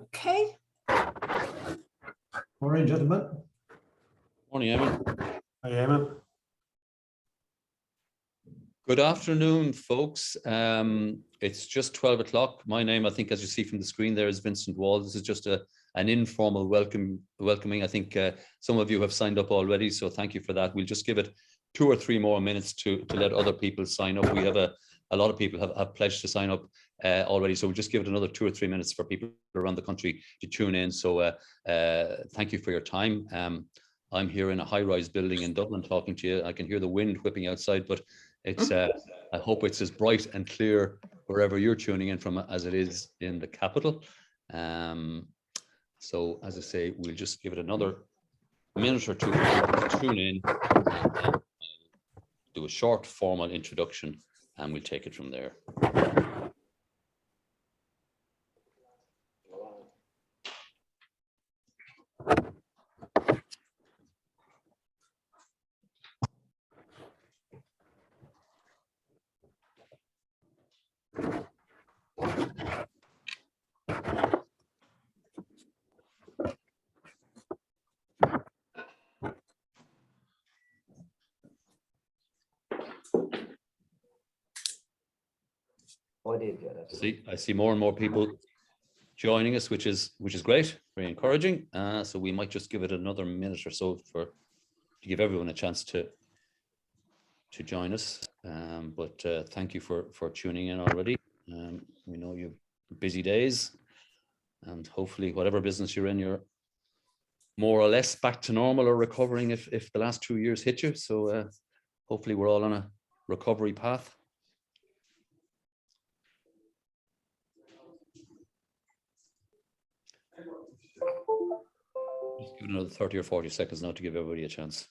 Okay. Morning, gentlemen. Morning, Eamonn. Hi, Eamonn. Good afternoon, folks. It's just 12 o'clock. My name, I think, as you see from the screen there, is Vincent Wall. This is just an informal welcoming. I think some of you have signed up already, so thank you for that. We'll just give it 2 or 3 more minutes to let other people sign up. We have a lot of people have pledged to sign up already, so we'll just give it another 2 or 3 minutes for people around the country to tune in. So thank you for your time. I'm here in a high-rise building in Dublin talking to you. I can hear the wind whipping outside, but it's I hope it's as bright and clear wherever you're tuning in from as it is in the capital. So as I say, we'll just give it another minute or 2 to tune in, and do a short formal introduction, and we'll take it from there. I see more and more people joining us, which is great, very encouraging. So we might just give it another minute or so to give everyone a chance to join us. But thank you for tuning in already. We know you've busy days, and hopefully whatever business you're in, you're more or less back to normal or recovering if the last 2 years hit you. So hopefully we're all on a recovery path. Just give it another 30 or 40 seconds now to give everybody a chance.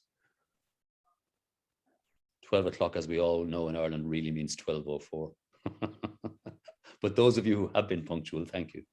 12 o'clock, as we all know in Ireland, really means 12:04. But those of you who have been punctual, thank you.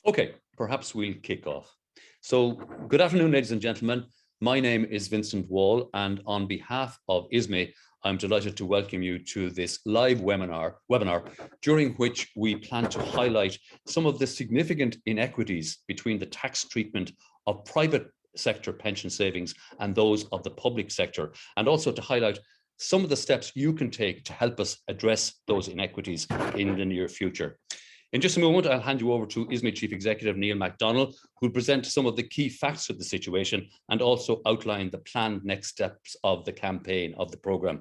Okay, perhaps we'll kick off. So good afternoon, ladies and gentlemen. My name is Vincent Wall, and on behalf of ISME, I'm delighted to welcome you to this live webinar during which we plan to highlight some of the significant inequities between the tax treatment of private sector pension savings and those of the public sector, and also to highlight some of the steps you can take to help us address those inequities in the near future. In just a moment, I'll hand you over to ISME Chief Executive Neil McDonnell, who will present some of the key facts of the situation and also outline the planned next steps of the campaign of the programme.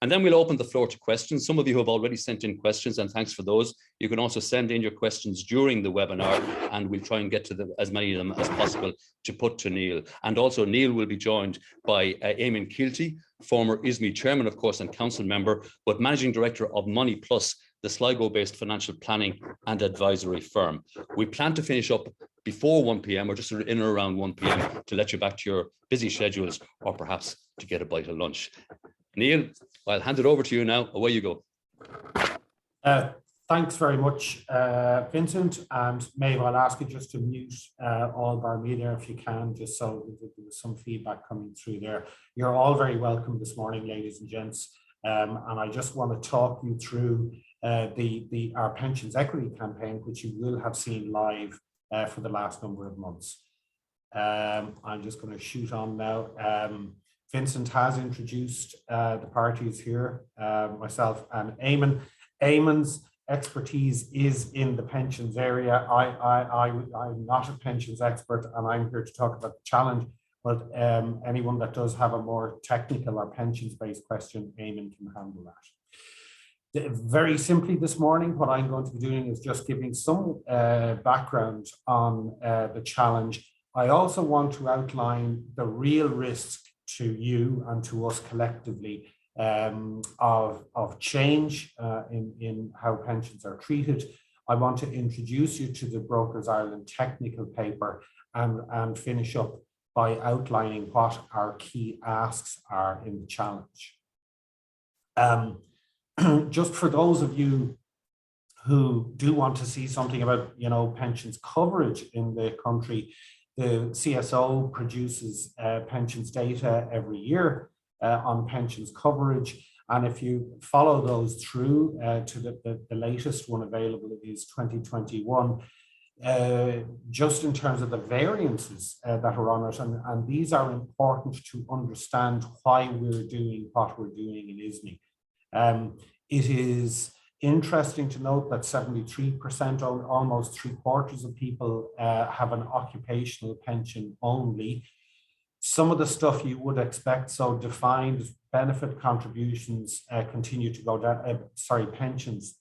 And then we'll open the floor to questions. Some of you have already sent in questions, and thanks for those. You can also send in your questions during the webinar, and we'll try and get to as many of them as possible to put to Neil. And also Neil will be joined by Eamonn Kielty, former ISME Chairman, of course, and Council Member, but Managing Director of Money Plus, the Sligo-based financial planning and advisory firm. We plan to finish up before 1 p.m. or just in or around 1 p.m. to let you back to your busy schedules, or perhaps to get a bite of lunch. Neil, I'll hand it over to you now. Away you go. Thanks very much, Vincent, and Maeve, I'll ask you just to mute all of our media if you can, just so there's some feedback coming through there. You're all very welcome this morning, ladies and gents, and I just want to talk you through our pensions equity campaign, which you will have seen live for the last number of months. I'm just going to shoot on now. Vincent has introduced the parties here, myself and Eamonn. Eamonn's expertise is in the pensions area. I'm not a pensions expert, and I'm here to talk about the challenge, but anyone that does have a more technical or pensions-based question, Eamonn can handle that. Very simply this morning, what I'm going to be doing is just giving some background on the challenge. I also want to outline the real risk to you and to us collectively of change in how pensions are treated. I want to introduce you to the Brokers Ireland technical paper and finish up by outlining what our key asks are in the challenge. Just for those of you who do want to see something about, pensions coverage in the country, the CSO produces pensions data every year. on pensions coverage. And if you follow those through to the latest one available, it is 2021, just in terms of the variances that are on it. And these are important to understand why we're doing what we're doing in ISME. It is interesting to note that 73%, almost 3/4 of people have an occupational pension only. Some of the stuff you would expect, so defined benefit contributions continue to go down, pensions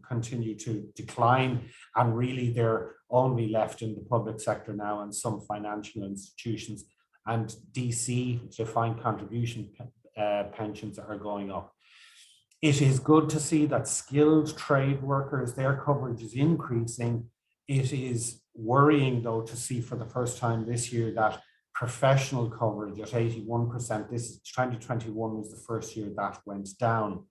continue to decline, and really they're only left in the public sector now and some financial institutions, and DC, defined contribution pensions, are going up. It is good to see that skilled trade workers, their coverage is increasing. It is worrying, though, to see for the first time this year that professional coverage at 81%, this 2021 was the first year that went down.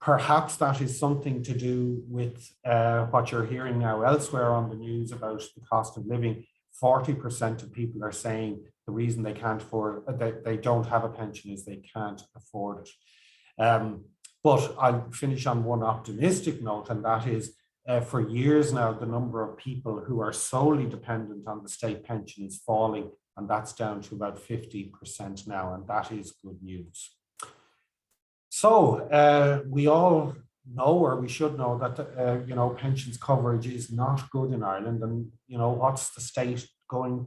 Perhaps that is something to do with what you're hearing now elsewhere on the news about the cost of living. 40% of people are saying the reason they can't afford, they don't have a pension, is they can't afford it. But I'll finish on one optimistic note, and that is for years now, the number of people who are solely dependent on the state pension is falling, and that's down to about 50% now, and that is good news. So we all know, or we should know, that pensions coverage is not good in Ireland, and what's the state going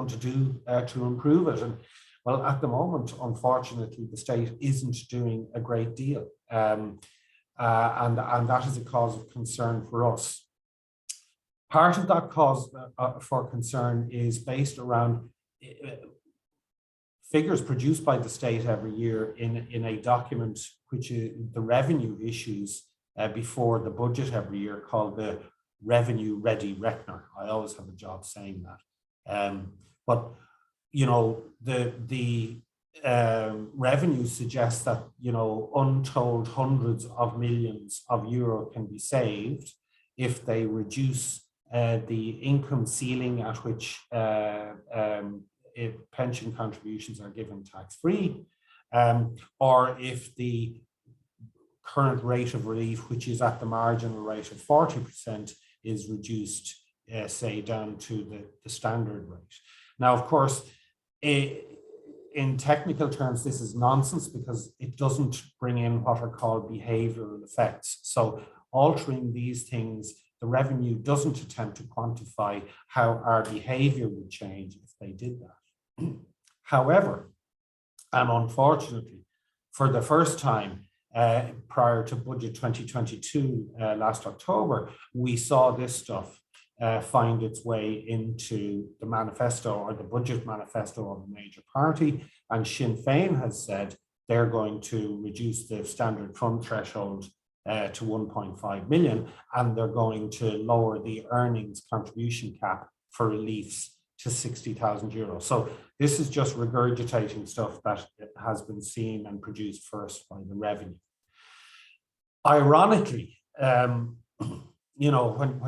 to do to improve it? And well, at the moment, unfortunately, the state isn't doing a great deal, and that is a cause of concern for us. Part of that cause for concern is based around figures produced by the state every year in a document which is the revenue issues before the budget every year, called the Revenue Ready Reckoner. I always have a job saying that, but the revenue suggests that untold hundreds of millions of euro can be saved if they reduce the income ceiling at which if pension contributions are given tax-free, or if the current rate of relief, which is at the marginal rate of 40%, is reduced, say, down to the standard rate. Now, of course, in technical terms, this is nonsense because it doesn't bring in what are called behavioral effects. So altering these things, the revenue doesn't attempt to quantify how our behavior would change if they did that. However, and unfortunately, for the first time prior to Budget 2022 last October, we saw this stuff find its way into the manifesto, or the budget manifesto, of a major party. And Sinn Féin has said they're going to reduce the standard fund threshold to 1.5 million, and they're going to lower the earnings contribution cap for reliefs to 60,000 euros. So this is just regurgitating stuff that has been seen and produced first by the revenue. Ironically, when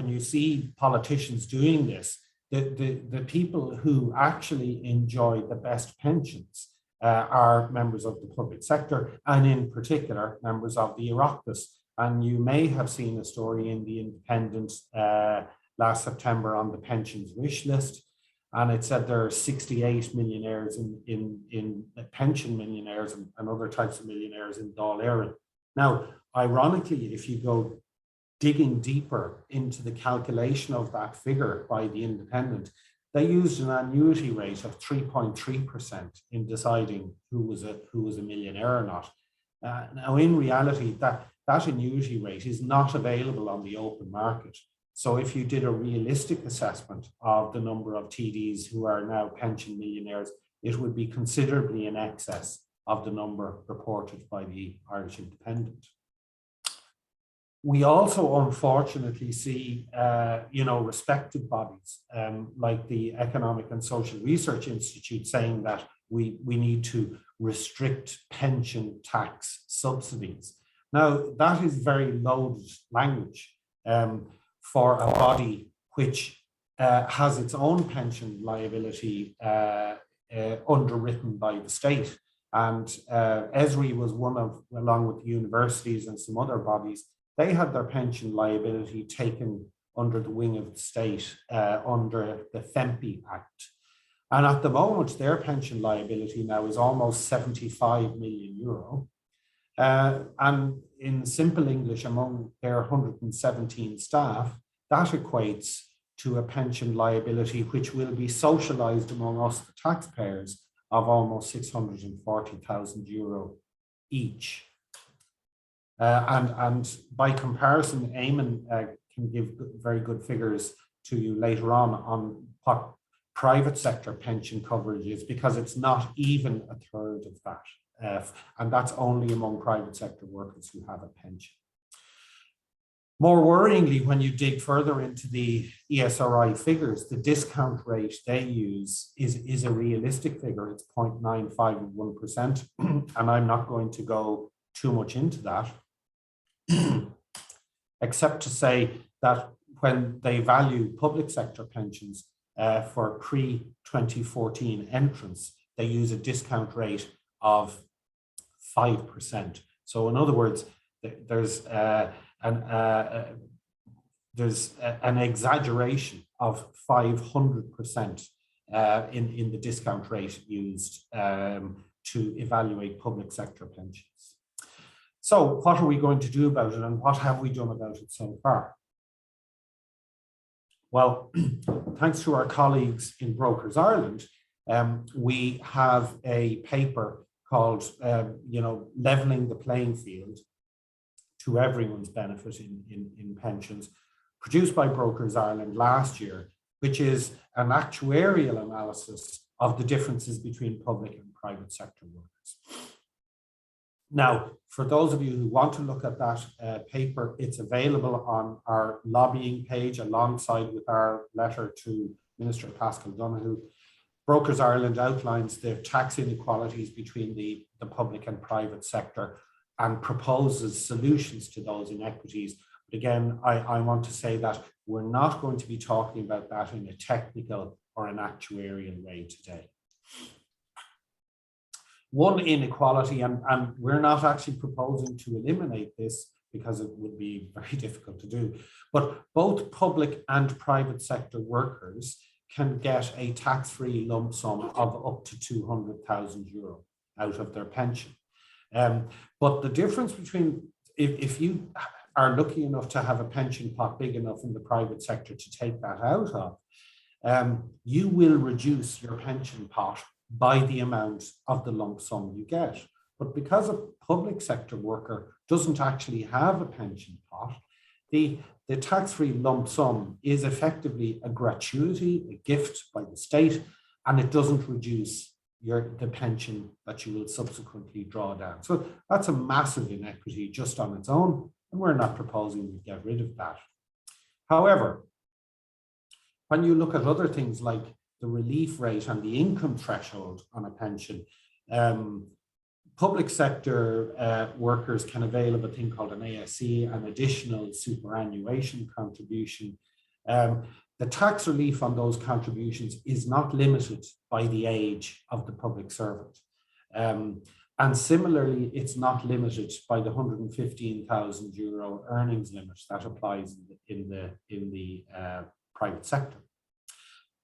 you see politicians doing this, the people who actually enjoy the best pensions are members of the public sector, and in particular, members of the Oireachtas. And you may have seen a story in the Independent last September on the pensions wish list. And it said there are 68 millionaires in pension millionaires and other types of millionaires in Dáil Éireann. Now, ironically, if you go digging deeper into the calculation of that figure by the Independent, they used an annuity rate of 3.3% in deciding who was a millionaire or not. Now, in reality, that annuity rate is not available on the open market. So if you did a realistic assessment of the number of TDs who are now pension millionaires, it would be considerably in excess of the number reported by the Irish Independent. We also unfortunately see, respected bodies like the Economic and Social Research Institute saying that we need to restrict pension tax subsidies. Now, that is very loaded language for a body which has its own pension liability underwritten by the state. And ESRI was one of, along with the universities and some other bodies, they had their pension liability taken under the wing of the state under the FEMPI Act. And at the moment, their pension liability now is almost 75 million euro. And in simple English, among their 117 staff, that equates to a pension liability which will be socialized among us, the taxpayers, of almost 640,000 euro each. And by comparison, Eamonn can give very good figures to you later on what private sector pension coverage is, because it's not even a third of that. And that's only among private sector workers who have a pension. More worryingly, when you dig further into the ESRI figures, the discount rate they use is a realistic figure. It's 0.951%. And I'm not going to go too much into that, except to say that when they value public sector pensions for pre-2014 entrants, they use a discount rate of 5%. So in other words, there's an exaggeration of 500% in the discount rate used to evaluate public sector pensions. So what are we going to do about it, and what have we done about it so far? Well, thanks to our colleagues in Brokers Ireland, we have a paper called, Leveling the Playing Field to Everyone's Benefit in Pensions, produced by Brokers Ireland last year, which is an actuarial analysis of the differences between public and private sector workers. Now, for those of you who want to look at that paper, it's available on our lobbying page alongside with our letter to Minister Pascal Donoghue. Brokers Ireland outlines the tax inequalities between the public and private sector and proposes solutions to those inequities. But again, I want to say that we're not going to be talking about that in a technical or an actuarial way today. One inequality, and we're not actually proposing to eliminate this because it would be very difficult to do, but both public and private sector workers can get a tax-free lump sum of up to 200,000 euro out of their pension. But the difference between, if you are lucky enough to have a pension pot big enough in the private sector to take that out of, you will reduce your pension pot by the amount of the lump sum you get. But because a public sector worker doesn't actually have a pension pot, the tax-free lump sum is effectively a gratuity, a gift by the state, and it doesn't reduce the pension that you will subsequently draw down. So that's a massive inequity just on its own, and we're not proposing to get rid of that. However, when you look at other things like the relief rate and the income threshold on a pension, public sector workers can avail of a thing called an ASE, an additional superannuation contribution. The tax relief on those contributions is not limited by the age of the public servant. And similarly, it's not limited by the 115,000 euro earnings limit that applies in the private sector.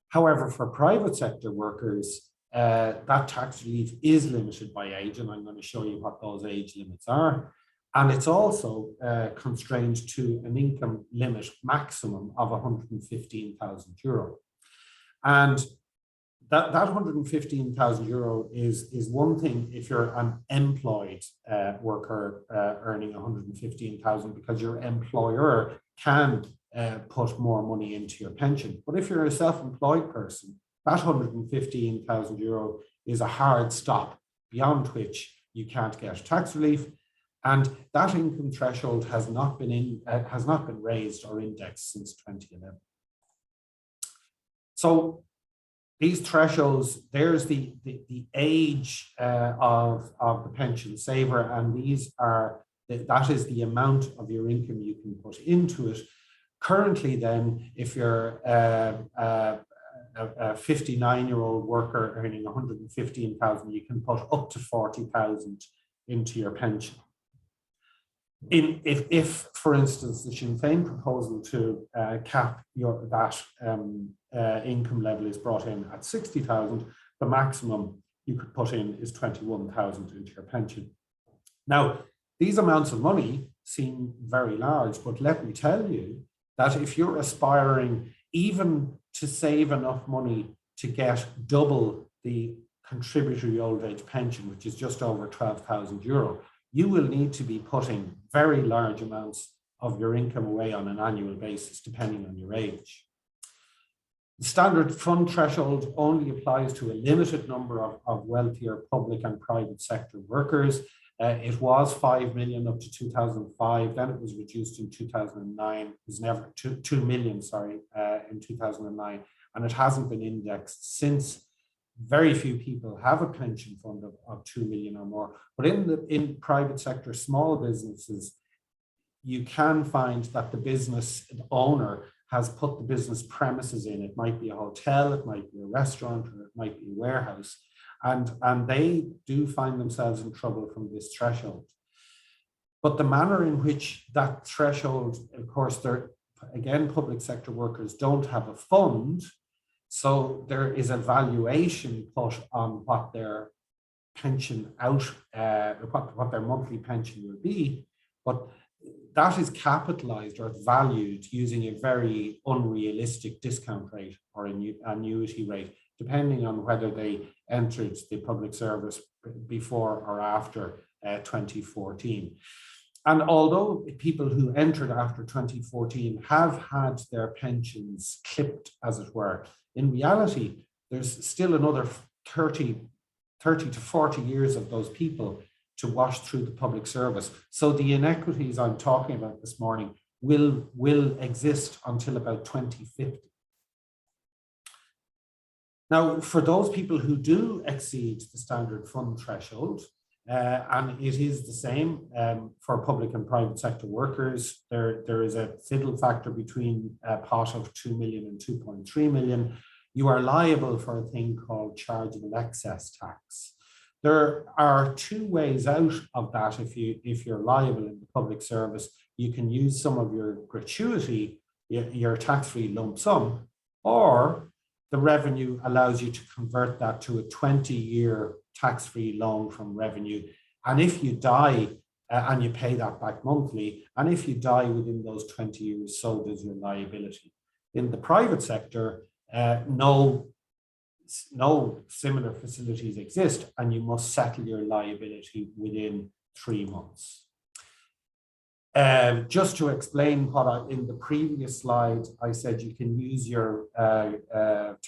However, for private sector workers, that tax relief is limited by age, and I'm going to show you what those age limits are. And it's also constrained to an income limit maximum of 115,000 euro. And that 115,000 euro is one thing if you're an employed worker earning 115,000, because your employer can put more money into your pension. But if you're a self-employed person, that 115,000 euro is a hard stop beyond which you can't get tax relief. And that income threshold has not been raised or indexed since 2011. So these thresholds, there's the age of the pension saver, and that is the amount of your income you can put into it. Currently then, if you're a 59-year-old worker earning 115,000, you can put up to 40,000 into your pension. If, for instance, the Sinn Féin proposal to cap that income level is brought in at 60,000, the maximum you could put in is 21,000 into your pension. Now, these amounts of money seem very large, but let me tell you that if you're aspiring even to save enough money to get double the contributory old age pension, which is just over 12,000 euro, you will need to be putting very large amounts of your income away on an annual basis, depending on your age. The standard fund threshold only applies to a limited number of wealthier public and private sector workers. It was 5 million up to 2005, then it was reduced in 2009, it was never 2 million, sorry, in 2009, and it hasn't been indexed since. Very few people have a pension fund of 2 million or more, but in private sector, small businesses, you can find that the business owner has put the business premises in. It might be a hotel, it might be a restaurant, or it might be a warehouse. And they do find themselves in trouble from this threshold. But the manner in which that threshold, of course, again, public sector workers don't have a fund, so there is a valuation put on what their pension what their monthly pension will be, but that is capitalized or valued using a very unrealistic discount rate or annuity rate, depending on whether they entered the public service before or after 2014. And although people who entered after 2014 have had their pensions clipped, as it were, in reality, there's still another 30 to 40 years of those people to wash through the public service. So the inequities I'm talking about this morning will exist until about 2050. Now, for those people who do exceed the standard fund threshold, and it is the same for public and private sector workers, there is a fiddle factor between a pot of 2 million and 2.3 million. You are liable for a thing called chargeable excess tax. There are two ways out of that. If you're liable in the public service, you can use some of your gratuity, your tax-free lump sum, or the revenue allows you to convert that to a 20-year tax-free loan from revenue. And if you die, and you pay that back monthly, and if you die within those 20 years, so does your liability. In the private sector, no similar facilities exist, and you must settle your liability within 3 months. Just to explain what in the previous slide, I said you can use your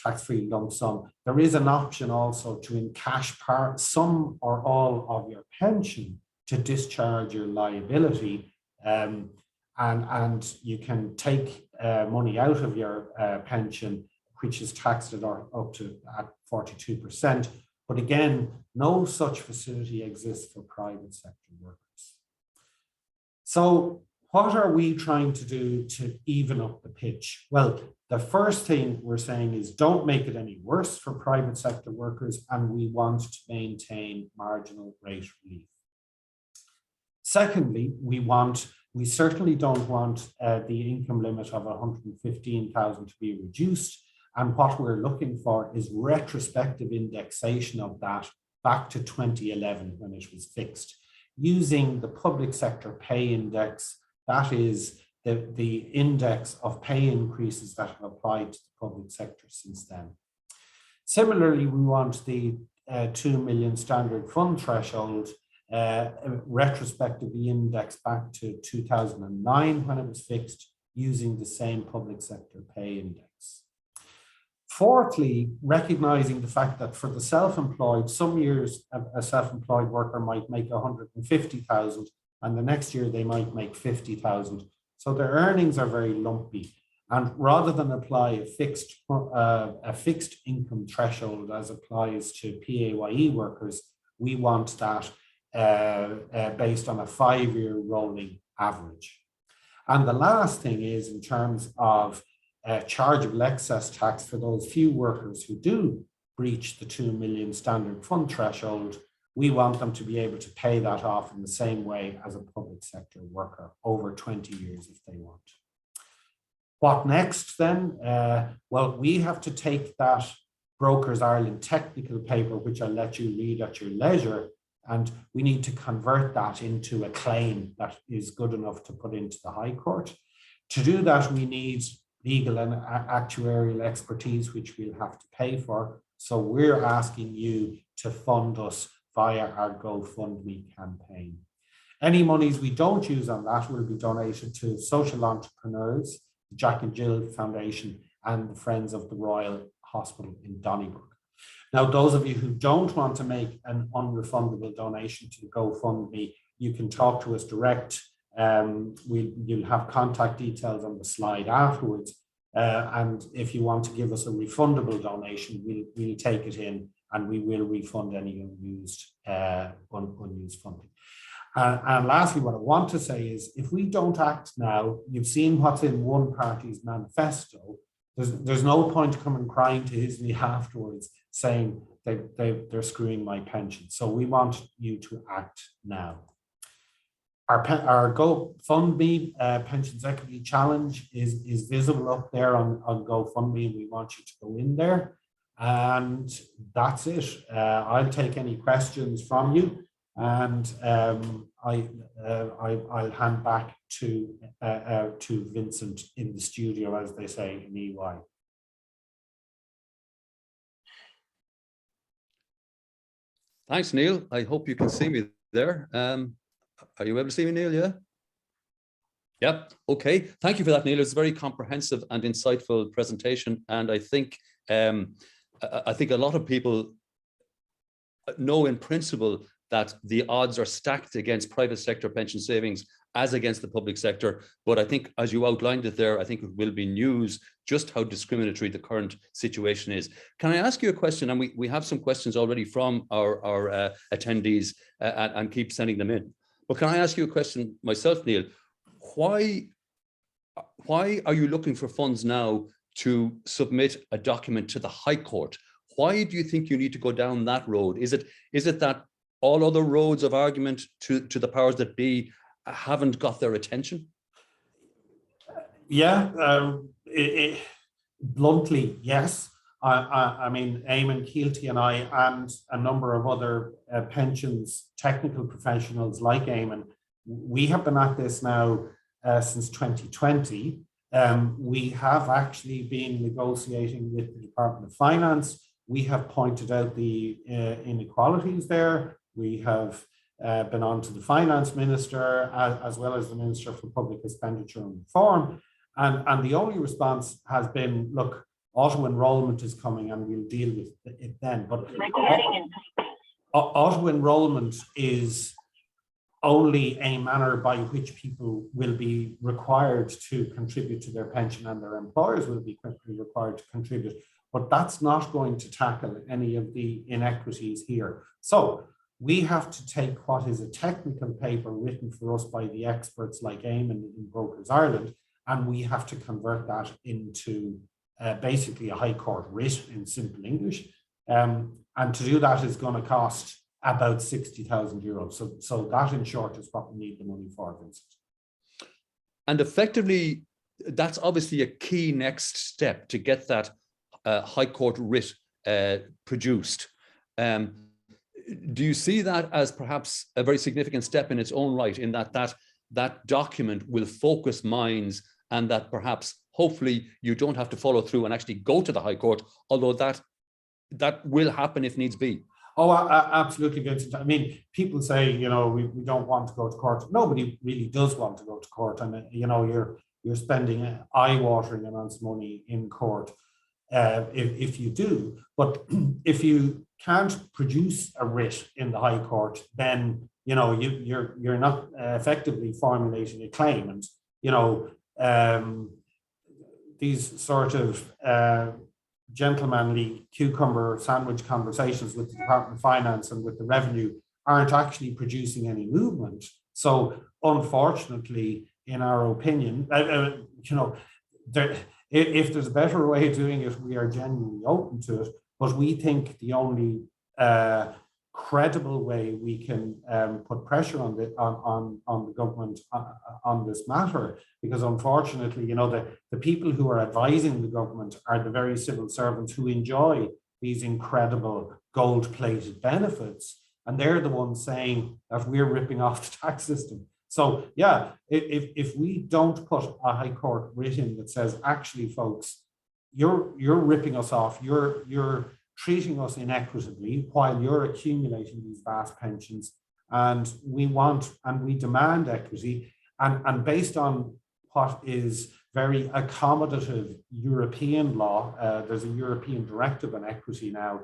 tax-free lump sum. There is an option also to encash some or all of your pension to discharge your liability, and you can take money out of your pension, which is taxed at up to at 42%. But again, no such facility exists for private sector workers. So what are we trying to do to even up the pitch? Well, the first thing we're saying is don't make it any worse for private sector workers, and we want to maintain marginal rate relief. Secondly, we certainly don't want the income limit of 115,000 to be reduced. And what we're looking for is retrospective indexation of that back to 2011 when it was fixed, using the public sector pay index. That is the index of pay increases that have applied to the public sector since then. Similarly, we want the 2 million standard fund threshold retrospectively indexed back to 2009 when it was fixed, using the same public sector pay index. Fourthly, recognizing the fact that for the self-employed, some years a self-employed worker might make 150,000 and the next year they might make 50,000. So their earnings are very lumpy. And rather than apply a fixed income threshold as applies to PAYE workers, we want that based on a 5-year rolling average. And the last thing is in terms of chargeable excess tax for those few workers who do breach the 2 million standard fund threshold. We want them to be able to pay that off in the same way as a public sector worker over 20 years if they want. What next then? Well, we have to take that Brokers Ireland technical paper, which I'll let you read at your leisure, and we need to convert that into a claim that is good enough to put into the High Court. To do that, we need legal and actuarial expertise, which we'll have to pay for. So we're asking you to fund us via our GoFundMe campaign. Any monies we don't use on that will be donated to social entrepreneurs, the Jack and Jill Foundation, and the Friends of the Royal Hospital in Donnybrook. Now, those of you who don't want to make an unrefundable donation to the GoFundMe, you can talk to us direct. You'll have contact details on the slide afterwards. And if you want to give us a refundable donation, we'll take it in and we will refund any unused funding. And lastly, what I want to say is, if we don't act now, you've seen what's in one party's manifesto. There's no point coming crying to ISME afterwards saying they're screwing my pension. So we want you to act now. Our GoFundMe Pensions Equity Challenge is visible up there on GoFundMe, and we want you to go in there. And that's it. I'll take any questions from you, and I'll hand back to Vincent in the studio, as they say in EY. Thanks, Neil. I hope you can see me there. Are you able to see me, Neil? Yeah. Yeah. Okay. Thank you for that, Neil. It's a very comprehensive and insightful presentation, and I think a lot of people know in principle that the odds are stacked against private sector pension savings as against the public sector. But I think, as you outlined it there, I think it will be news just how discriminatory the current situation is. Can I ask you a question? And we have some questions already from our attendees, and keep sending them in. But can I ask you a question myself, Neil? Why are you looking for funds now to submit a document to the High Court? Why do you think you need to go down that road? Is it that all other roads of argument to the powers that be haven't got their attention? Yeah, bluntly, yes. I mean, Eamonn Kielty and I, and a number of other pensions technical professionals like Eamonn, we have been at this now since 2020. We have actually been negotiating with the Department of Finance. We have pointed out the inequalities there. We have been on to the Finance Minister, as well as the Minister for Public Expenditure and Reform. And the only response has been, look, auto-enrollment is coming and we'll deal with it then. But auto-enrollment is only a manner by which people will be required to contribute to their pension, and their employers will be quickly required to contribute. But that's not going to tackle any of the inequities here. So we have to take what is a technical paper written for us by the experts like Eamonn in Brokers Ireland, and we have to convert that into basically a High Court writ in simple English. And to do that is going to cost about €60,000. So that, in short, is what we need the money for, Vincent. And effectively, that's obviously a key next step to get that High Court writ produced. Do you see that as perhaps a very significant step in its own right, in that document will focus minds, and that perhaps, hopefully, you don't have to follow through and actually go to the High Court, although that will happen if needs be? Oh, absolutely, Vincent. I mean, people say, you know, we don't want to go to court. Nobody really does want to go to court, and you know, you're spending eye-watering amounts of money in court if you do. But if you can't produce a writ in the High Court, then you know you're not effectively formulating a claim. And you know, these sort of gentlemanly cucumber sandwich conversations with the Department of Finance and with the Revenue aren't actually producing any movement. So unfortunately, in our opinion, you know, if there's a better way of doing it, we are genuinely open to it. But we think the only credible way we can put pressure on the government on this matter, because unfortunately, you know, the people who are advising the government are the very civil servants who enjoy these incredible gold-plated benefits, and they're the ones saying that we're ripping off the tax system. So yeah, if we don't put a High Court writ in that says, actually, folks, you're ripping us off, you're treating us inequitably while you're accumulating these vast pensions, and we want and we demand equity, and based on what is very accommodative European law, there's a European directive on equity now,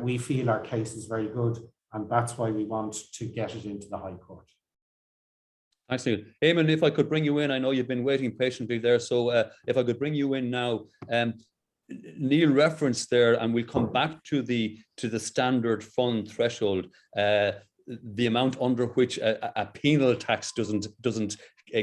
we feel our case is very good, and that's why we want to get it into the High Court. Thanks, Neil. Eamonn, if I could bring you in, I know you've been waiting patiently there, so if I could bring you in now. Neil referenced there, and we'll come back to the standard fund threshold, the amount under which a penal tax doesn't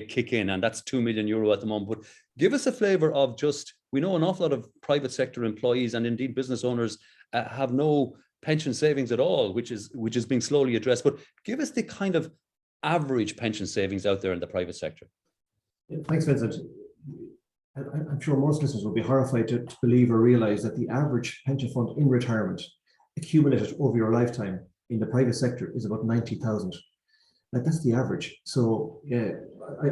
kick in, and that's €2 million at the moment. But give us a flavour of just, we know an awful lot of private sector employees and indeed business owners have no pension savings at all, which is being slowly addressed. But give us the kind of average pension savings out there in the private sector. Thanks, Vincent. I'm sure most listeners will be horrified to believe or realise that the average pension fund in retirement accumulated over your lifetime in the private sector is about 90,000. That's the average. So yeah,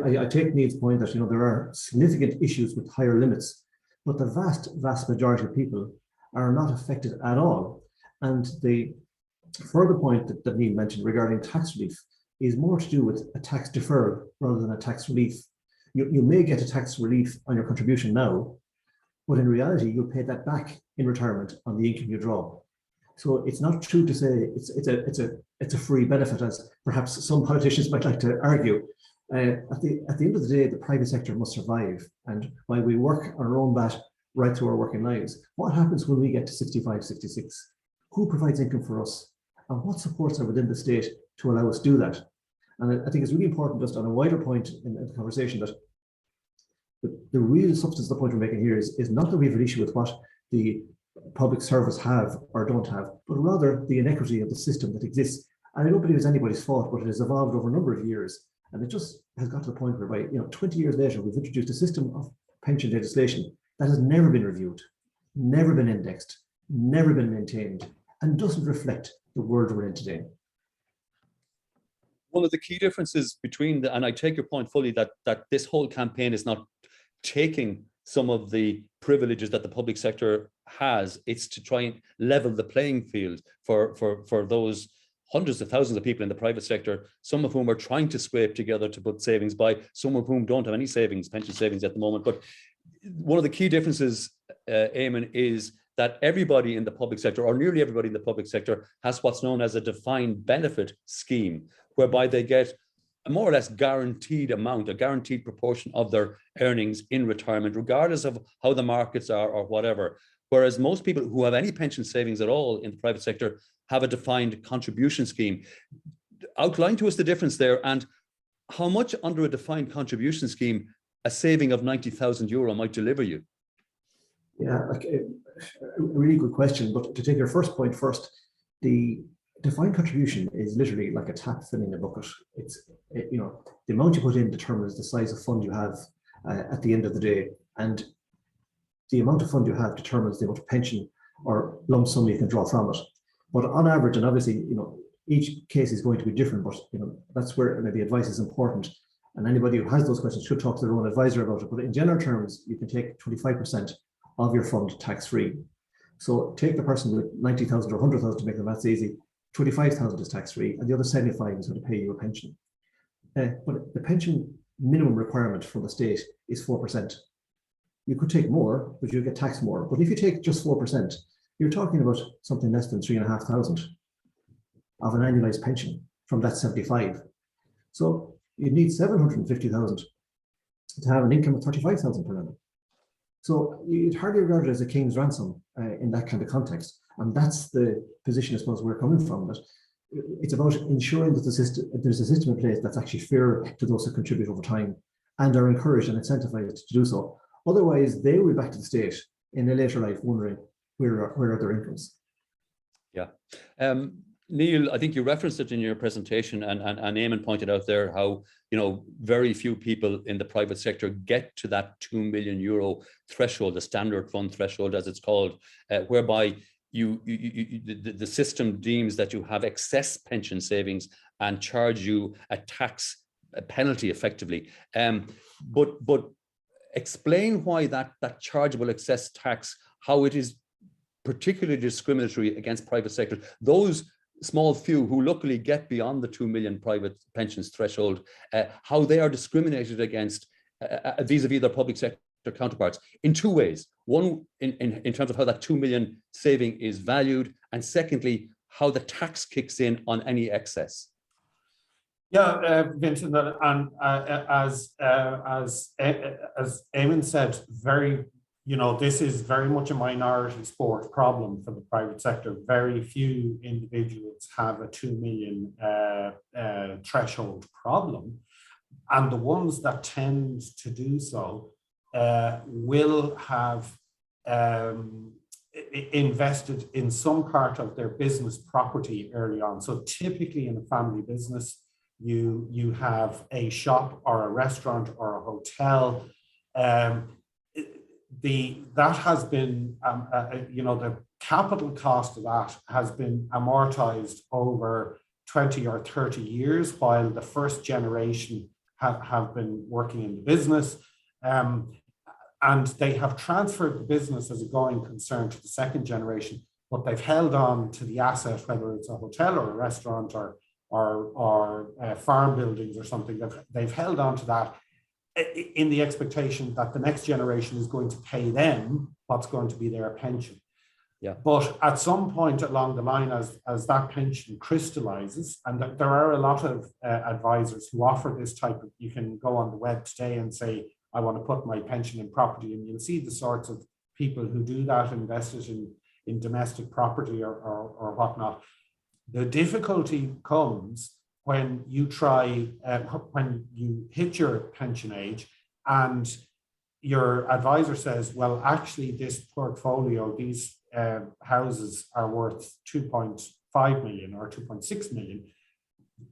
I take Neil's point that, you know, there are significant issues with higher limits, but the vast majority of people are not affected at all. And the further point that Neil mentioned regarding tax relief is more to do with a tax deferral rather than a tax relief. You may get a tax relief on your contribution now, but in reality, you'll pay that back in retirement on the income you draw. So it's not true to say it's a free benefit, as perhaps some politicians might like to argue. At the end of the day, the private sector must survive. And while we work on our own bat right through our working lives, what happens when we get to 65, 66? Who provides income for us? And what supports are within the state to allow us to do that? And I think it's really important, just on a wider point in the conversation, that the real substance of the point we're making here is not that we have an issue with what the public service have or don't have, but rather the inequity of the system that exists. And I don't believe it's anybody's fault, but it has evolved over a number of years. And it just has got to the point whereby, you know, 20 years later, we've introduced a system of pension legislation that has never been reviewed, never been indexed, never been maintained, and doesn't reflect the world we're in today. One of the key differences between and I take your point fully, that this whole campaign is not taking some of the privileges that the public sector has. It's to try and level the playing field for those hundreds of thousands of people in the private sector, some of whom are trying to scrape together to put savings by, some of whom don't have any savings, pension savings at the moment. But one of the key differences, Eamonn, is that everybody in the public sector, or nearly everybody in the public sector, has what's known as a defined benefit scheme, whereby they get a more or less guaranteed amount, a guaranteed proportion of their earnings in retirement, regardless of how the markets are or whatever. Whereas most people who have any pension savings at all in the private sector have a defined contribution scheme. Outline to us the difference there, and how much under a defined contribution scheme a saving of €90,000 might deliver you. Yeah, like a really good question. But to take your first point first, the defined contribution is literally like a tap filling a bucket. You know, the amount you put in determines the size of fund you have at the end of the day, and the amount of fund you have determines the amount of pension or lump sum you can draw from it. But on average, and obviously, you know, each case is going to be different, but you know, that's where maybe advice is important. And anybody who has those questions should talk to their own advisor about it. But in general terms, you can take 25% of your fund tax-free. So take the person with 90,000 or 100,000 to make the maths easy. 25,000 is tax-free, and the other 75 is going to pay you a pension. But the pension minimum requirement from the state is 4%. You could take more, but you'll get taxed more. But if you take just 4%, you're talking about something less than 3,500 of an annualized pension from that 75. So you need 750,000 to have an income of 35,000 per annum. So you'd hardly regard it as a king's ransom in that kind of context. And that's the position, I suppose, we're coming from. That it's about ensuring that there's a system in place that's actually fair to those who contribute over time and are encouraged and incentivized to do so. Otherwise, they will be back to the state in a later life wondering where are their incomes. Yeah. Neil, I think you referenced it in your presentation, and Eamonn pointed out there how, very few people in the private sector get to that €2 million threshold, the standard fund threshold, as it's called, whereby the system deems that you have excess pension savings and charge you a penalty effectively. But explain why that chargeable excess tax, how it is particularly discriminatory against private sector. Those small few who luckily get beyond the 2 million private pensions threshold, how they are discriminated against vis-a-vis their public sector counterparts in two ways. One, in terms of how that 2 million saving is valued, and secondly, how the tax kicks in on any excess. Yeah, Vincent, and as Eamonn said, this is very much a minority sport problem for the private sector. Very few individuals have a 2 million threshold problem, and the ones that tend to do so will have invested in some part of their business property early on. So typically in a family business, you have a shop or a restaurant or a hotel. That has been, the capital cost of that has been amortized over 20 or 30 years, while the first generation have been working in the business. And they have transferred the business as a going concern to the second generation, but they've held on to the asset, whether it's a hotel or a restaurant or farm buildings or something. They've held on to that in the expectation that the next generation is going to pay them what's going to be their pension. Yeah. But at some point along the line, as that pension crystallizes, and there are a lot of advisors who offer this type of, you can go on the web today and say, I want to put my pension in property, and you'll see the sorts of people who do that, invested in domestic property or whatnot. The difficulty comes when you when you hit your pension age and your advisor says, well, actually this portfolio, these houses are worth 2.5 million or 2.6 million.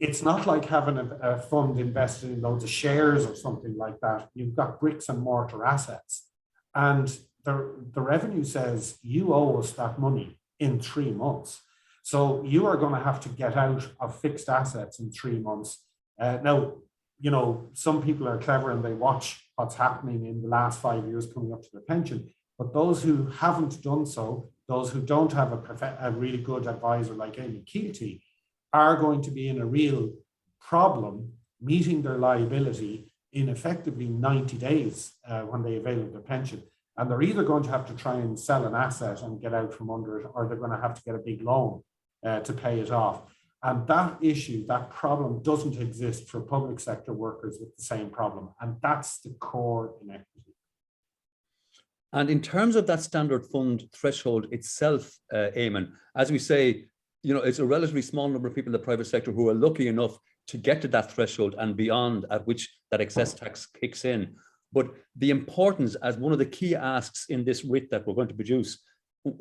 It's not like having a fund invested in loads of shares or something like that. You've got bricks and mortar assets. And the revenue says you owe us that money in 3 months. So you are going to have to get out of fixed assets in 3 months. Now, some people are clever and they watch what's happening in the last 5 years coming up to their pension. But those who haven't done so, those who don't have a really good advisor like Eamonn Kielty, are going to be in a real problem meeting their liability in effectively 90 days when they avail of their pension. And they're either going to have to try and sell an asset and get out from under it, or they're going to have to get a big loan to pay it off. And that issue, that problem doesn't exist for public sector workers with the same problem. And that's the core inequity. And in terms of that standard fund threshold itself, Eamonn, as we say, it's a relatively small number of people in the private sector who are lucky enough to get to that threshold and beyond, at which that excess tax kicks in. But the importance, as one of the key asks in this writ that we're going to produce,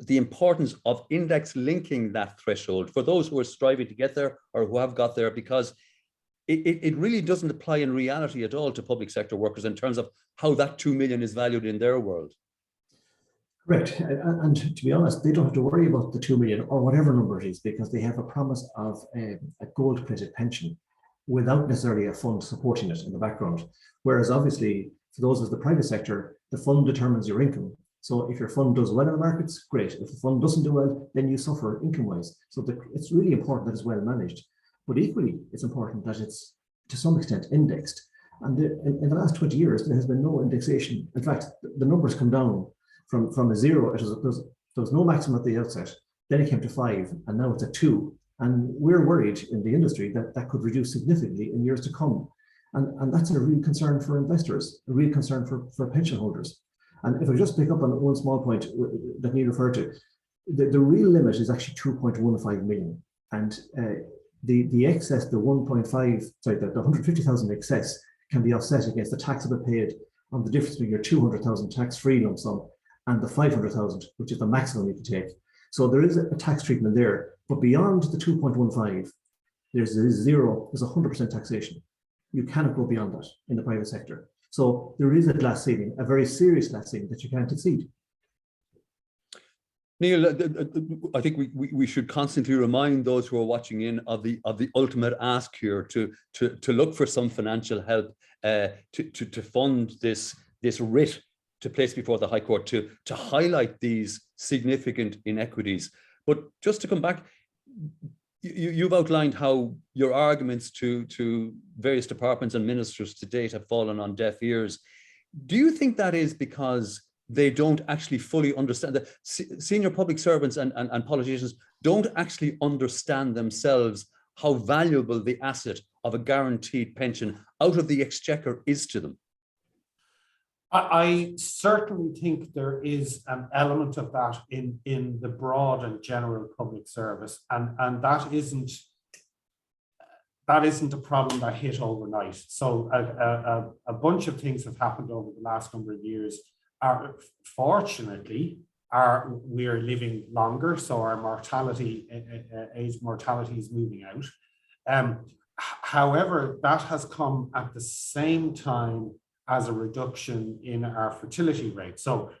the importance of index linking that threshold for those who are striving to get there or who have got there, because it really doesn't apply in reality at all to public sector workers in terms of how that 2 million is valued in their world. Correct. And to be honest, they don't have to worry about the 2 million or whatever number it is, because they have a promise of a gold-plated pension without necessarily a fund supporting it in the background. Whereas obviously, for those of the private sector, the fund determines your income. So if your fund does well in the markets, great. If the fund doesn't do well, then you suffer income-wise. So it's really important that it's well managed. But equally, it's important that it's, to some extent, indexed. And in the last 20 years, there has been no indexation. In fact, the numbers come down from a 0. There was no maximum at the outset. Then it came to 5, and now it's at 2. And we're worried in the industry that could reduce significantly in years to come. And that's a real concern for investors, a real concern for pension holders. And if I just pick up on one small point that Neil referred to, the real limit is actually 2.15 million. And the excess, the 1.5, sorry, the 150,000 excess can be offset against the taxable paid on the difference between your 200,000 tax-free lump sum and the 500,000, which is the maximum you can take. So there is a tax treatment there, but beyond the 2.15, there's 100% taxation. You cannot go beyond that in the private sector. So there is a glass ceiling, a very serious glass ceiling that you can't exceed. Neil, I think we should constantly remind those who are watching in of the ultimate ask here to look for some financial help to fund this writ to place before the High Court to highlight these significant inequities. But just to come back, you've outlined how your arguments to various departments and ministers to date have fallen on deaf ears. Do you think that is because they don't actually fully understand, that senior public servants and politicians don't actually understand themselves how valuable the asset of a guaranteed pension out of the exchequer is to them? I certainly think there is an element of that in the broad and general public service, and that isn't a problem that hit overnight. So a bunch of things have happened over the last number of years. Fortunately, we are living longer, so our age mortality is moving out. However, that has come at the same time as a reduction in our fertility rate. So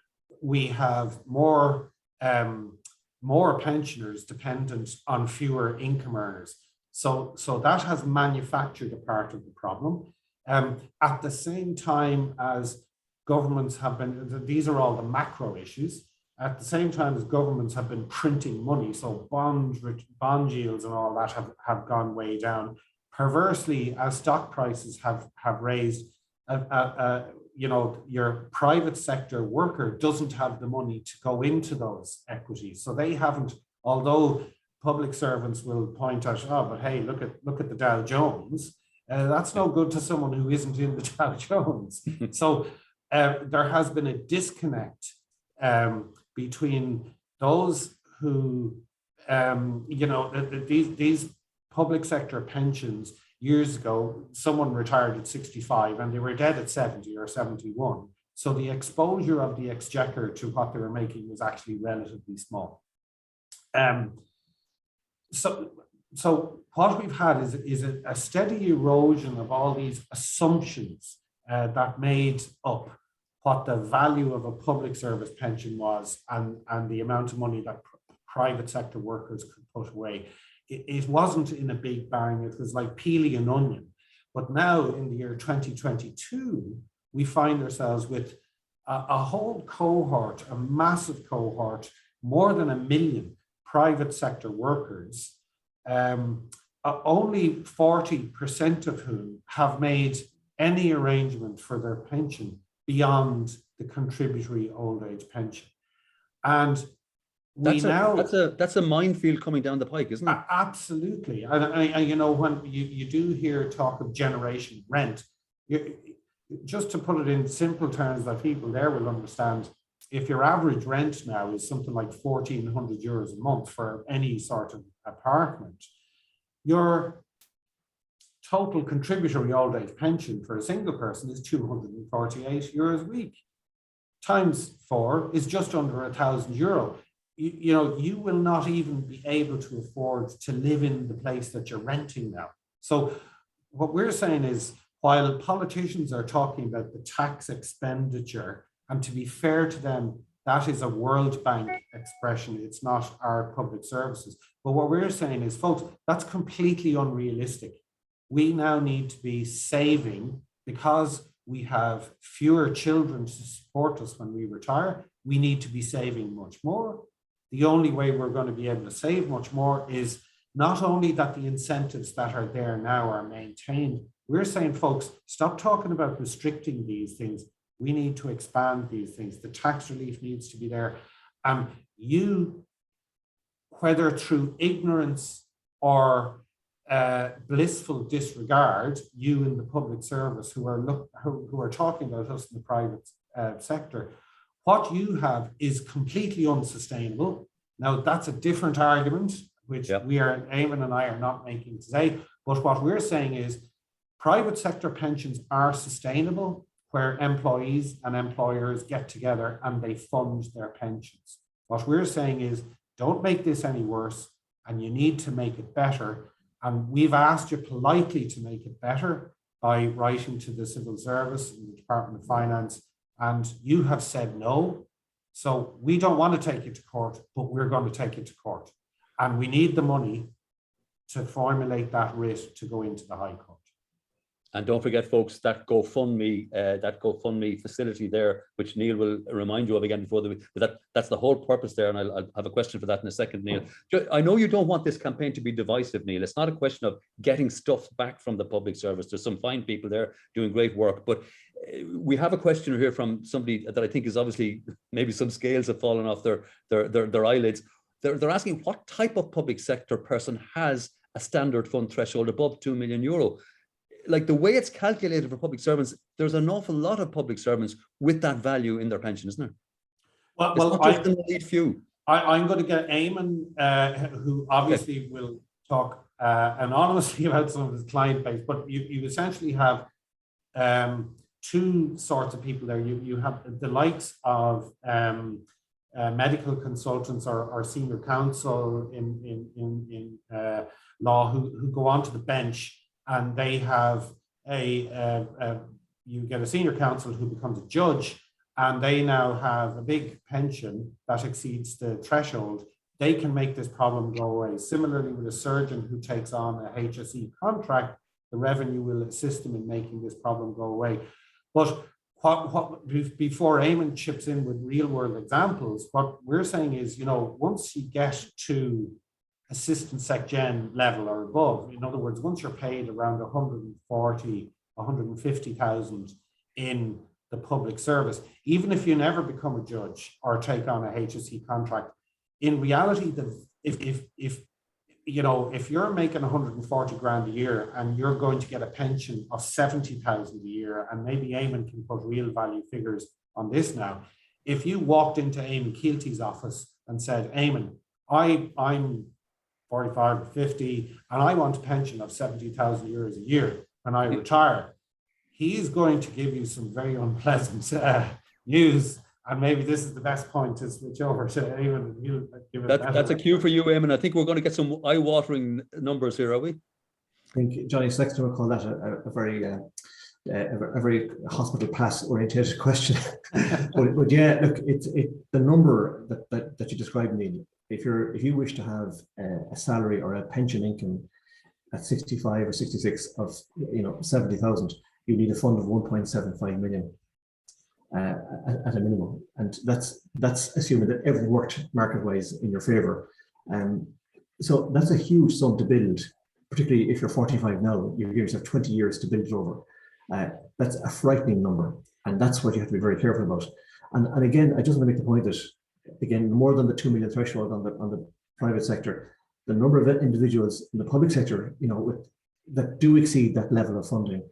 we have more pensioners dependent on fewer income earners. So that has manufactured a part of the problem. At the same time as governments have been, these are all the macro issues, at the same time as governments have been printing money, so bond yields and all that have gone way down. Perversely, as stock prices have raised, your private sector worker doesn't have the money to go into those equities. So they haven't, although public servants will point out, oh, but hey, look at the Dow Jones. That's no good to someone who isn't in the Dow Jones. So there has been a disconnect between those who, these public sector pensions. Years ago, someone retired at 65 and they were dead at 70 or 71. So the exposure of the exchequer to what they were making was actually relatively small. So what we've had is a steady erosion of all these assumptions that made up what the value of a public service pension was and the amount of money that private sector workers could put away. It wasn't in a big bang, it was like peeling an onion. But now in the year 2022, we find ourselves with a whole cohort, a massive cohort, more than 1 million private sector workers, only 40% of whom have made any arrangement for their pension beyond the contributory old age pension. And that's a minefield coming down the pike, isn't it? Absolutely. And when you do hear talk of generation rent, just to put it in simple terms that people there will understand, if your average rent now is something like 1,400 euros a month for any sort of apartment, your total contributory old age pension for a single person is 248 euros a week. Times 4 is just under 1,000 euro. You will not even be able to afford to live in the place that you're renting now. So what we're saying is, while politicians are talking about the tax expenditure, and to be fair to them, that is a World Bank expression, it's not our public services. But what we're saying is, folks, that's completely unrealistic. We now need to be saving because we have fewer children to support us when we retire. We need to be saving much more. The only way we're going to be able to save much more is not only that the incentives that are there now are maintained. We're saying, folks, stop talking about restricting these things. We need to expand these things. The tax relief needs to be there. You, whether through ignorance or blissful disregard, you in the public service who are talking about us in the private sector, what you have is completely unsustainable. Now, that's a different argument, which Eamonn and I are not making today. But what we're saying is private sector pensions are sustainable. where employees and employers get together and they fund their pensions. What we're saying is, don't make this any worse, and you need to make it better. And we've asked you politely to make it better by writing to the Civil Service and the Department of Finance, and you have said no. So we don't want to take you to court, but we're going to take you to court. And we need the money to formulate that writ to go into the High Court. And don't forget, folks, that GoFundMe facility there, which Neil will remind you of again before that's the whole purpose there. And I'll have a question for that in a second, Neil. I know you don't want this campaign to be divisive, Neil. It's not a question of getting stuff back from the public service. There's some fine people there doing great work, but we have a question here from somebody that I think is obviously, maybe some scales have fallen off their eyelids. They're asking what type of public sector person has a standard fund threshold above €2 million. Like the way it's calculated for public servants, there's an awful lot of public servants with that value in their pension, isn't there? Well, not just the elite few. I'm going to get Eamonn, who obviously will talk anonymously about some of his client base, but you essentially have two sorts of people there. You have the likes of medical consultants or senior counsel in law who go onto the bench, and they have you get a senior counsel who becomes a judge, and they now have a big pension that exceeds the threshold. They can make this problem go away. Similarly, with a surgeon who takes on a HSE contract, the revenue will assist them in making this problem go away. But before Eamonn chips in with real world examples, what we're saying is, once you get to assistant sec gen level or above, in other words, once you're paid around 140, 150,000 in the public service, even if you never become a judge or take on a HSE contract, in reality, if you're making 140 grand a year and you're going to get a pension of 70,000 a year, and maybe Eamonn can put real value figures on this now. If you walked into Eamonn Kielty's office and said, Eamonn, I'm 45 or 50 and I want a pension of 70,000 euros a year and I retire, he's going to give you some very unpleasant news. And maybe this is the best point to switch over to Eamonn. That's a cue for you, Eamonn. I think we're going to get some eye-watering numbers here, are we? I think Johnny Sexton would call that a very hospital pass oriented question. but yeah, look, the number that you described, Neil. If you wish to have a salary or a pension income at 65 or 66 of 70,000, you need a fund of 1.75 million. At a minimum, and that's assuming that everything worked market-wise in your favor. So that's a huge sum to build, particularly if you're 45 now. You give yourself 20 years to build it over. That's a frightening number, and that's what you have to be very careful about. And again, I just want to make the point that, again, more than the 2 million threshold on the private sector, the number of individuals in the public sector, that do exceed that level of funding,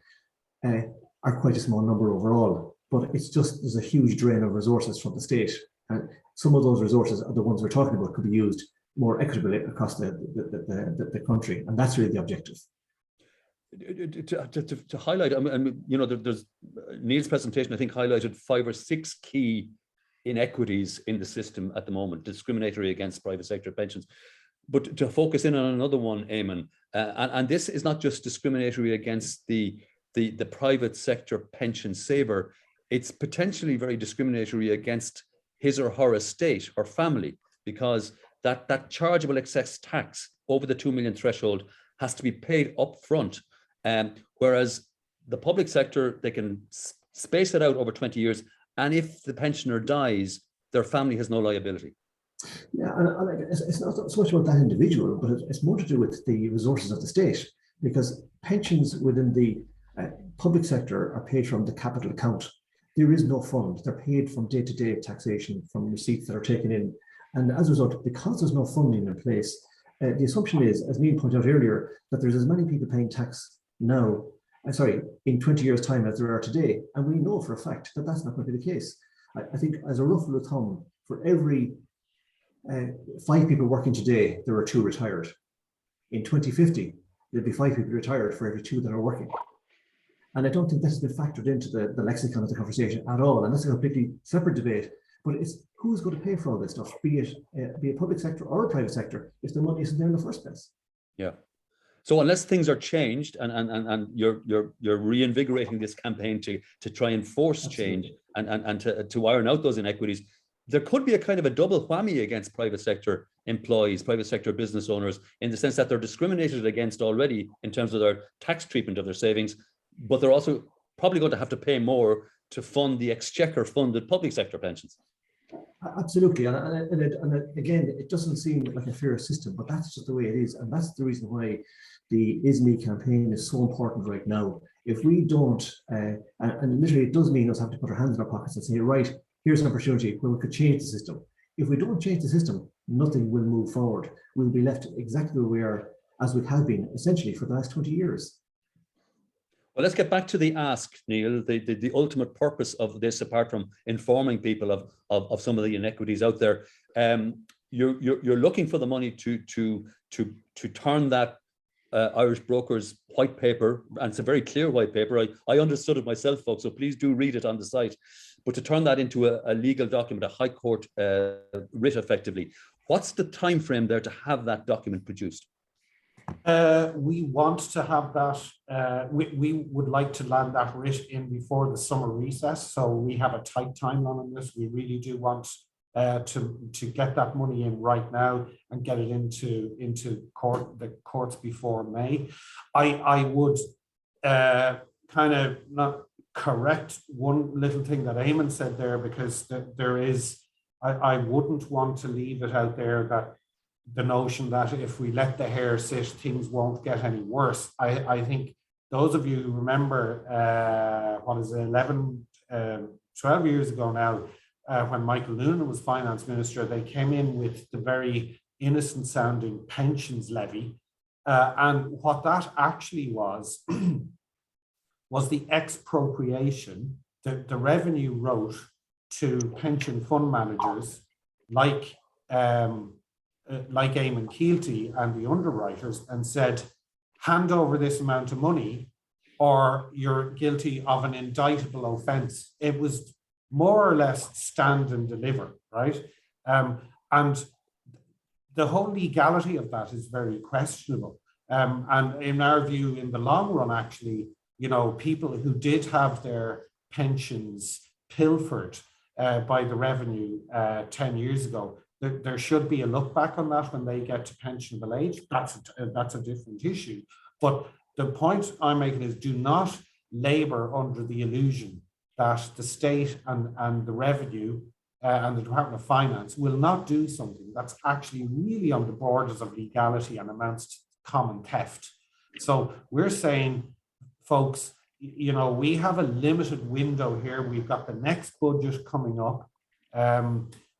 are quite a small number overall. But it's just, there's a huge drain of resources from the state. And some of those resources are the ones we're talking about, could be used more equitably across the country. And that's really the objective. To highlight, there's Neil's presentation, I think, highlighted 5 or 6 key inequities in the system at the moment, discriminatory against private sector pensions. But to focus in on another one, Eamonn, and this is not just discriminatory against the private sector pension saver, it's potentially very discriminatory against his or her estate or family, because that chargeable excess tax over the 2 million threshold has to be paid up front. Whereas the public sector, they can space it out over 20 years. And if the pensioner dies, their family has no liability. Yeah, and it's not so much about that individual, but it's more to do with the resources of the state, because pensions within the public sector are paid from the capital account. There is no fund. They're paid from day-to-day taxation, from receipts that are taken in. And as a result, because there's no funding in place, the assumption is, as Neil pointed out earlier, that there's as many people paying tax now, in 20 years' time as there are today. And we know for a fact that that's not going to be the case. I think, as a rough rule of thumb, for every 5 people working today, there are 2 retired. In 2050, there'll be 5 people retired for every 2 that are working. And I don't think that has been factored into the lexicon of the conversation at all. And that's a completely separate debate. But it's who's going to pay for all this stuff, be it public sector or private sector, if the money isn't there in the first place. Yeah. So unless things are changed and you're reinvigorating this campaign to try and force change and to iron out those inequities, there could be a kind of a double whammy against private sector employees, private sector business owners, in the sense that they're discriminated against already in terms of their tax treatment of their savings, but they're also probably going to have to pay more to fund the exchequer funded public sector pensions. Absolutely, and again, it doesn't seem like a fair system, but that's just the way it is, and that's the reason why the ISME campaign is so important right now. If we don't, and literally it does mean us having to put our hands in our pockets and say, right, here's an opportunity where we could change the system. If we don't change the system, nothing will move forward. We'll be left exactly where we are, as we have been essentially for the last 20 years. Well, let's get back to the ask, Neil. The ultimate purpose of this, apart from informing people of some of the inequities out there, you're looking for the money to turn that Irish Brokers white paper, and it's a very clear white paper. I understood it myself, folks, so please do read it on the site. But to turn that into a legal document, a High Court writ, effectively, what's the time frame there to have that document produced? We want to have that. We would like to land that writ in before the summer recess. So we have a tight timeline on this. We really do want to get that money in right now and get it into the courts before May. I would kind of not correct one little thing that Eamonn said there, because there is, I wouldn't want to leave it out there that the notion that if we let the hair sit, things won't get any worse. I think those of you who remember, 12 years ago now, when Michael Noonan was finance minister, they came in with the very innocent sounding pensions levy. And what that actually was, was the expropriation that the revenue wrote to pension fund managers like Eamonn Kielty and the underwriters, and said, hand over this amount of money or you're guilty of an indictable offence. It was more or less stand and deliver, right? And the whole legality of that is very questionable. And in our view, in the long run, actually, you know, people who did have their pensions pilfered by the revenue 10 years ago, there should be a look back on that when they get to pensionable age. That's a different issue. But the point I'm making is, do not labour under the illusion that the state and the revenue and the Department of Finance will not do something that's actually really on the borders of legality and amounts to common theft. So we're saying, folks, you know, we have a limited window here. We've got the next budget coming up.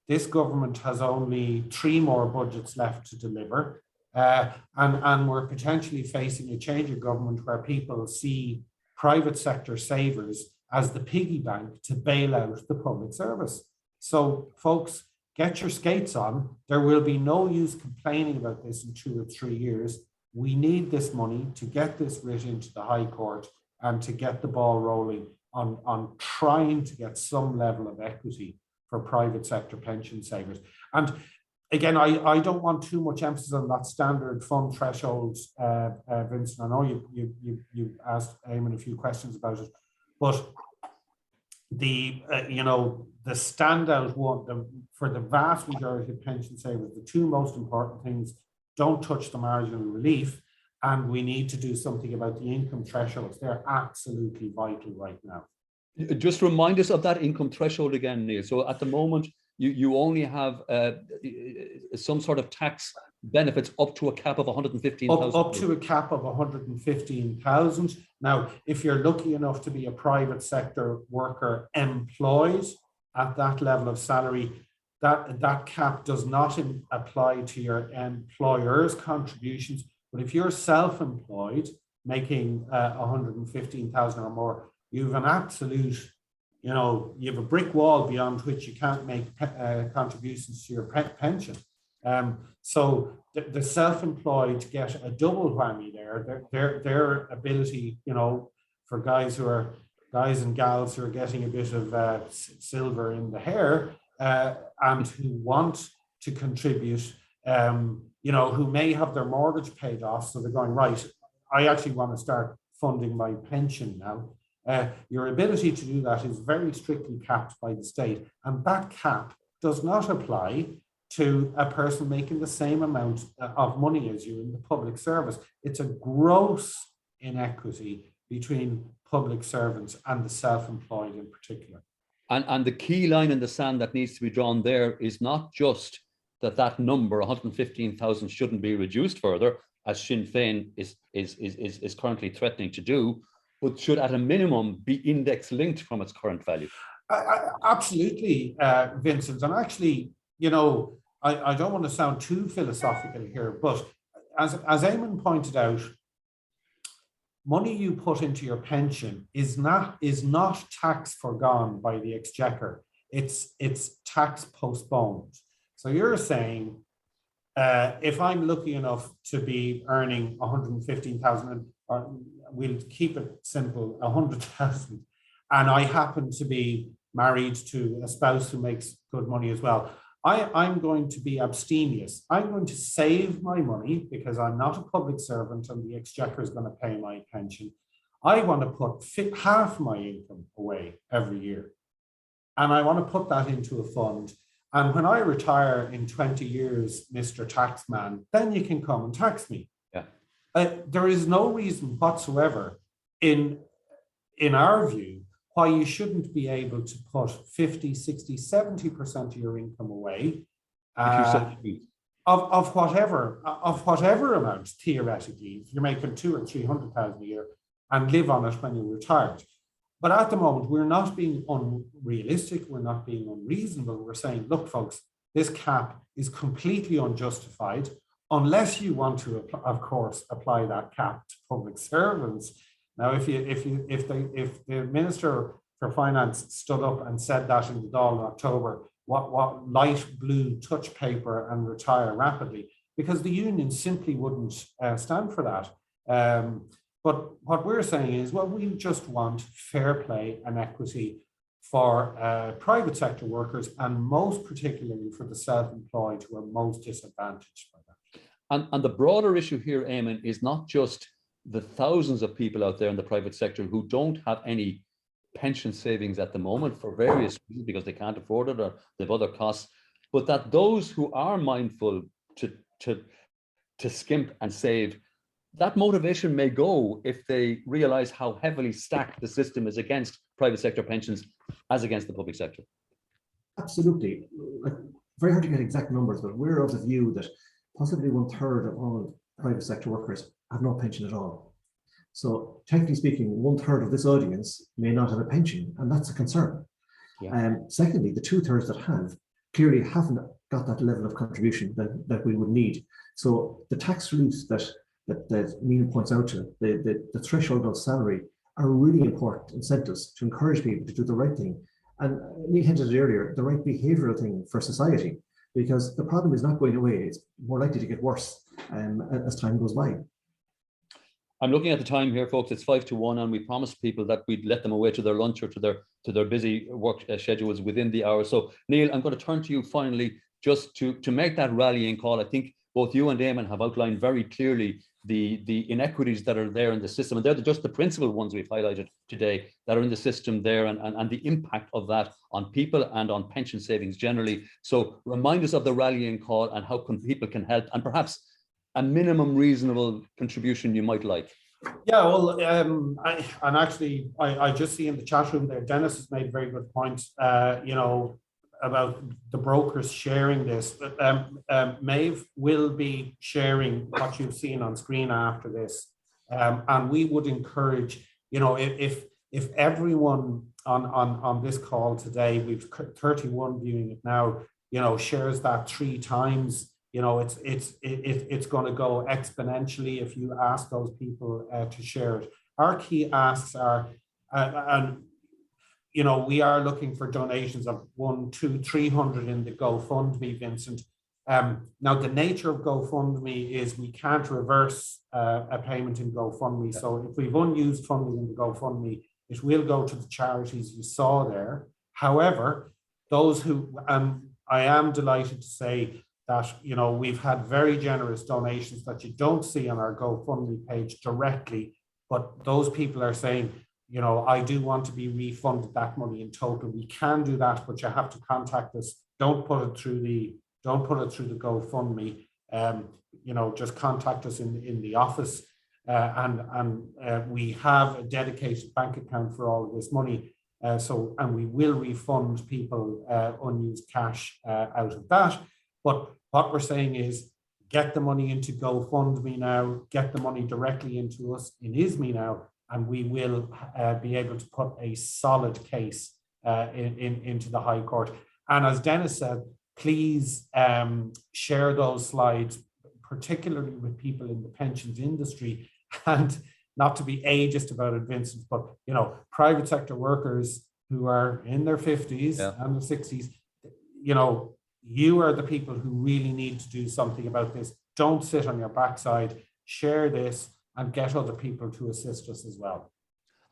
This government has only 3 more budgets left to deliver. And we're potentially facing a change of government where people see private sector savers as the piggy bank to bail out the public service. So folks, get your skates on. There will be no use complaining about this in 2 or 3 years. We need this money to get this writ into the High Court and to get the ball rolling on trying to get some level of equity for private sector pension savers. And again, I don't want too much emphasis on that standard fund thresholds, Vincent. I know you asked Eamonn a few questions about it, but the the standout one for the vast majority of pension savers, the 2 most important things: don't touch the marginal relief, and we need to do something about the income thresholds. They're absolutely vital right now. Just remind us of that income threshold again, Neil. So at the moment, you only have some sort of tax benefits up to a cap of 115,000. Up to a cap of 115,000. Now, if you're lucky enough to be a private sector worker employed at that level of salary, that cap does not apply to your employer's contributions. But if you're self-employed, making 115,000 or more, you have an absolute, you have a brick wall beyond which you can't make contributions to your pension. So the self-employed get a double whammy there. Their ability, for guys and gals who are getting a bit of silver in the hair and who want to contribute, who may have their mortgage paid off. So they're going, right, I actually want to start funding my pension now. Your ability to do that is very strictly capped by the state. And that cap does not apply to a person making the same amount of money as you in the public service. It's a gross inequity between public servants and the self-employed in particular. And the key line in the sand that needs to be drawn there is not just that number, 115,000, shouldn't be reduced further, as Sinn Féin is currently threatening to do, but should at a minimum be index linked from its current value. Absolutely, Vincent. And actually, I don't want to sound too philosophical here, but as Eamonn pointed out, money you put into your pension is not tax forgone by the Exchequer. It's tax postponed. So you're saying, if I'm lucky enough to be earning 115,000, or we'll keep it simple, 100,000, and I happen to be married to a spouse who makes good money as well, I'm going to be abstemious. I'm going to save my money because I'm not a public servant and the Exchequer is going to pay my pension. I want to put half my income away every year. And I want to put that into a fund. And when I retire in 20 years, Mr. Taxman, then you can come and tax me. Yeah. There is no reason whatsoever in our view why you shouldn't be able to put 50, 60, 70% of your income away of whatever amount, theoretically, if you're making 200,000 or 300,000 a year, and live on it when you're retired. But at the moment, we're not being unrealistic, we're not being unreasonable. We're saying, look, folks, this cap is completely unjustified, unless you want to, of course, apply that cap to public servants. Now, if the Minister for Finance stood up and said that in the Dáil in October, what light blue touch paper and retire rapidly, because the union simply wouldn't stand for that. But what we're saying is, well, we just want fair play and equity for private sector workers, and most particularly for the self-employed who are most disadvantaged by that. And the broader issue here, Eamonn, is not just the thousands of people out there in the private sector who don't have any pension savings at the moment for various reasons, because they can't afford it or they have other costs, but that those who are mindful to skimp and save, that motivation may go if they realize how heavily stacked the system is against private sector pensions as against the public sector. Absolutely. Very hard to get exact numbers, but we're of the view that possibly 1/3 of all private sector workers have no pension at all. So technically speaking, 1/3 of this audience may not have a pension, and that's a concern. Yeah. Secondly, the 2/3 that have clearly haven't got that level of contribution that we would need. So the tax reliefs that Neil points out to, the threshold of salary, are really important incentives to encourage people to do the right thing. And Neil hinted earlier, the right behavioural thing for society, because the problem is not going away. It's more likely to get worse as time goes by. I'm looking at the time here, folks. It's 5:01, and we promised people that we'd let them away to their lunch or to their busy work schedules within the hour. So, Neil, I'm going to turn to you finally, just to make that rallying call. I think both you and Eamonn have outlined very clearly the inequities that are there in the system, and they're just the principal ones we've highlighted today that are in the system there, and the impact of that on people and on pension savings generally. So remind us of the rallying call and how people can help, and perhaps a minimum reasonable contribution you might like. Yeah, well, I just see in the chat room there, Dennis has made a very good point, about the brokers sharing this. Maeve will be sharing what you've seen on screen after this. And we would encourage, if everyone on this call today, we've 31 viewing it now, shares that 3 times, it's going to go exponentially if you ask those people to share it. Our key asks are, we are looking for donations of 100, 200, 300 in the GoFundMe, Vincent. Now, the nature of GoFundMe is we can't reverse a payment in GoFundMe. Yeah. So if we've unused funding in the GoFundMe, it will go to the charities you saw there. However, those who, I am delighted to say that, you know, we've had very generous donations that you don't see on our GoFundMe page directly, but those people are saying, you know, I do want to be refunded that money in total. We can do that, but you have to contact us. Don't put it through the GoFundMe. You know, just contact us in the office, and we have a dedicated bank account for all of this money. And we will refund people unused cash out of that. But what we're saying is, get the money into GoFundMe now, get the money directly into us in ISME now, and we will be able to put a solid case into the High Court. And as Dennis said, please share those slides, particularly with people in the pensions industry, and not to be ageist about it, Vincent, but, you know, private sector workers who are in their 50s and their 60s, you know, you are the people who really need to do something about this. Don't sit on your backside, share this and get other people to assist us as well.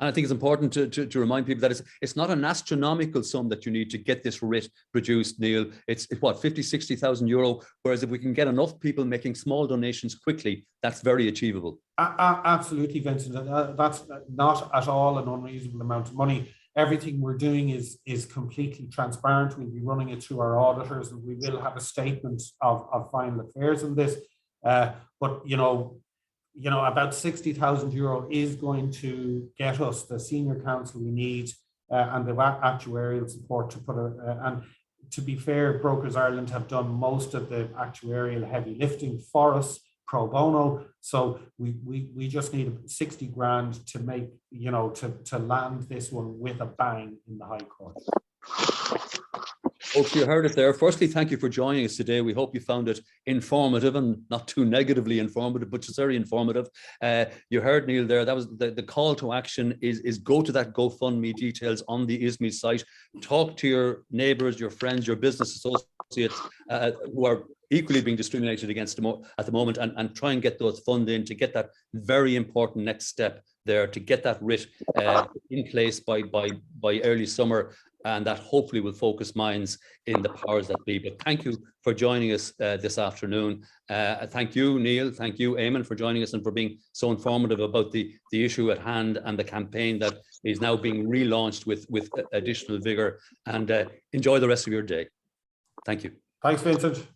And I think it's important to remind people that it's not an astronomical sum that you need to get this writ produced, Neil. It's what, 50, 60,000 euro. Whereas if we can get enough people making small donations quickly, that's very achievable. Absolutely, Vincent. That's not at all an unreasonable amount of money. Everything we're doing is completely transparent. We'll be running it through our auditors, and we will have a statement of final affairs in this. But you know, about 60,000 euro is going to get us the senior counsel we need and the actuarial support to put and to be fair, Brokers Ireland have done most of the actuarial heavy lifting for us pro bono. So we just need 60 grand to make, you know, to land this one with a bang in the High Court. Folks, you heard it there. Firstly, thank you for joining us today. We hope you found it informative and not too negatively informative, but just very informative. You heard Neil there. That was the call to action is go to that GoFundMe details on the ISME site. Talk to your neighbours, your friends, your business associates who are equally being discriminated against at the moment, and try and get those funds in to get that very important next step there, to get that writ in place by early summer. And that hopefully will focus minds in the powers that be. But thank you for joining us this afternoon. Thank you, Neil. Thank you, Eamonn, for joining us and for being so informative about the issue at hand and the campaign that is now being relaunched with additional vigour. And enjoy the rest of your day. Thank you. Thanks, Vincent.